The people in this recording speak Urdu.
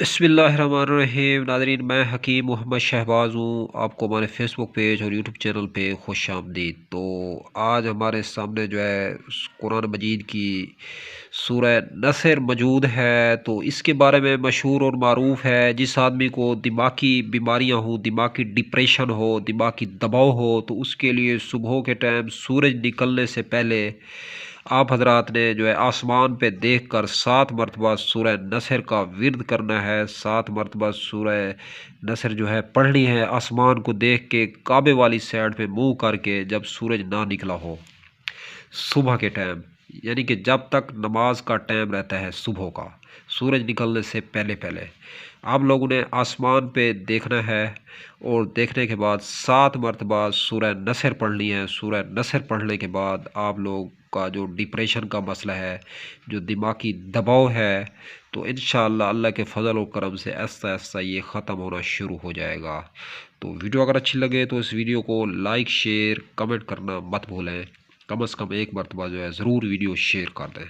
بسم اللہ الرحمن الرحیم ناظرین، میں حکیم محمد شہباز ہوں۔ آپ کو ہمارے فیس بک پیج اور یوٹیوب چینل پہ خوش آمدید۔ تو آج ہمارے سامنے جو ہے قرآن مجید کی سورہ نصر موجود ہے۔ تو اس کے بارے میں مشہور اور معروف ہے، جس آدمی کو دماغی بیماریاں ہوں، دماغی ڈپریشن ہو، دماغی دباؤ ہو، تو اس کے لیے صبح کے ٹائم سورج نکلنے سے پہلے آپ حضرات نے جو ہے آسمان پہ دیکھ کر 7 مرتبہ سورہ نصر کا ورد کرنا ہے۔ 7 مرتبہ سورہ نصر جو ہے پڑھنی ہے، آسمان کو دیکھ کے کعبے والی سائڈ پہ منہ کر کے، جب سورج نہ نکلا ہو صبح کے ٹائم، یعنی کہ جب تک نماز کا ٹائم رہتا ہے صبح کا، سورج نکلنے سے پہلے پہلے آپ لوگوں نے آسمان پہ دیکھنا ہے، اور دیکھنے کے بعد 7 مرتبہ سورہ نصر پڑھنی ہے۔ سورہ نصر پڑھنے کے بعد آپ لوگ کا جو ڈپریشن کا مسئلہ ہے، جو دماغی دباؤ ہے، تو انشاءاللہ اللہ کے فضل و کرم سے ایسا ایسا یہ ختم ہونا شروع ہو جائے گا۔ تو ویڈیو اگر اچھی لگے تو اس ویڈیو کو لائک شیئر کمنٹ کرنا مت بھولیں، کم از کم ایک مرتبہ جو ہے ضرور ویڈیو شیئر کر دیں۔